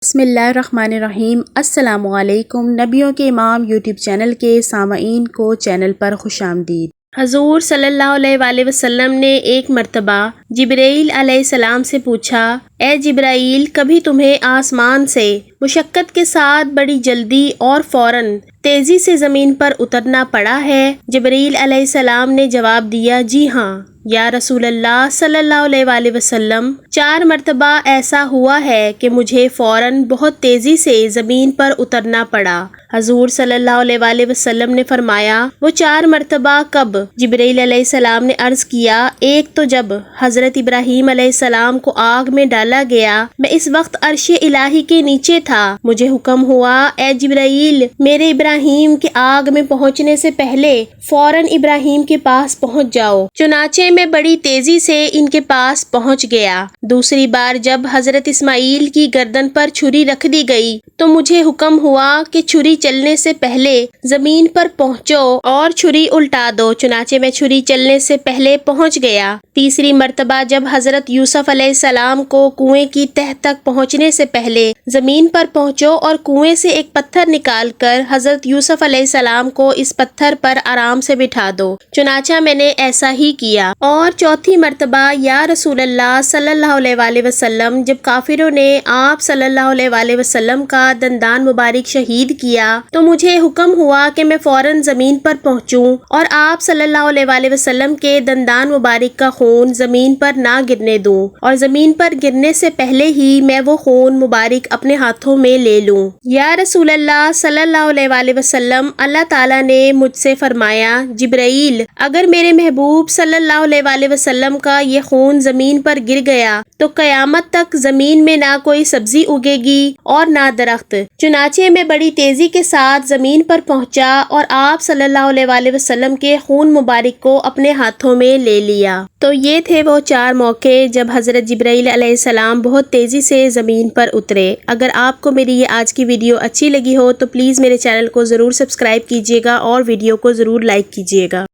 بسم اللہ الرحمن الرحیم۔ السلام علیکم۔ نبیوں کے امام یوٹیوب چینل کے سامعین کو چینل پر خوش آمدید۔ حضور صلی اللہ علیہ وآلہ وسلم نے ایک مرتبہ جبرائیل علیہ السلام سے پوچھا، اے جبرائیل، کبھی تمہیں آسمان سے مشقت کے ساتھ بڑی جلدی اور فوراً تیزی سے زمین پر اترنا پڑا ہے؟ جبرائیل علیہ السلام نے جواب دیا، جی ہاں یا رسول اللہ صلی اللہ علیہ وآلہ وسلم، 4 مرتبہ ایسا ہوا ہے کہ مجھے فوراً بہت تیزی سے زمین پر اترنا پڑا۔ حضور صلی اللہ علیہ وآلہ وسلم نے فرمایا، وہ 4 مرتبہ کب؟ جبرائیل علیہ السلام نے عرض کیا، ایک تو جب حضرت ابراہیم علیہ السلام کو آگ میں ڈالا گیا، میں اس وقت عرش الہی کے نیچے تھا، مجھے حکم ہوا، اے جبرائیل، میرے ابراہیم کے آگ میں پہنچنے سے پہلے فوراً ابراہیم کے پاس پہنچ جاؤ۔ چنانچہ میں بڑی تیزی سے ان کے پاس پہنچ گیا۔ دوسری بار جب حضرت اسماعیل کی گردن پر چھری رکھ دی گئی تو مجھے حکم ہوا کہ چھری چلنے سے پہلے زمین پر پہنچو اور چھری الٹا دو، چنانچہ میں چھری چلنے سے پہلے پہنچ گیا۔ تیسری مرتبہ جب حضرت یوسف علیہ السلام کو کنویں کی تہ تک پہنچنے سے پہلے زمین پر پہنچو اور کنویں سے ایک پتھر نکال کر حضرت یوسف علیہ السلام کو اس پتھر پر آرام سے بٹھا دو، چنانچہ میں نے ایسا ہی کیا۔ اور چوتھی مرتبہ یا رسول اللہ صلی اللہ علیہ وآلہ وسلم، جب کافروں نے آپ صلی اللہ علیہ وآلہ وسلم کا دندان مبارک شہید کیا تو مجھے حکم ہوا کہ میں فوراً زمین پر پہنچوں اور آپ صلی اللہ علیہ وآلہ وسلم کے دندان مبارک کا خون زمین پر نہ گرنے دوں، اور زمین پر گرنے سے پہلے ہی میں وہ خون مبارک اپنے ہاتھوں میں لے لوں۔ یا رسول اللہ صلی اللہ علیہ وآلہ وسلم، اللہ تعالیٰ نے مجھ سے فرمایا، جبرائیل، اگر میرے محبوب صلی اللہ علیہ وآلہ وسلم کا یہ خون زمین پر گر گیا تو قیامت تک زمین میں نہ کوئی سبزی اگے گی اور نہ درخت۔ چنانچہ میں بڑی تیزی کے ساتھ زمین پر پہنچا اور آپ صلی اللہ علیہ وآلہ وسلم کے خون مبارک کو اپنے ہاتھوں میں لے لیا۔ تو یہ تھے وہ 4 موقع جب حضرت جبرائیل علیہ السلام بہت تیزی سے زمین پر اترے۔ اگر آپ کو میری یہ آج کی ویڈیو اچھی لگی ہو تو پلیز میرے چینل کو ضرور سبسکرائب کیجیے گا اور ویڈیو کو ضرور لائک کیجیے گا۔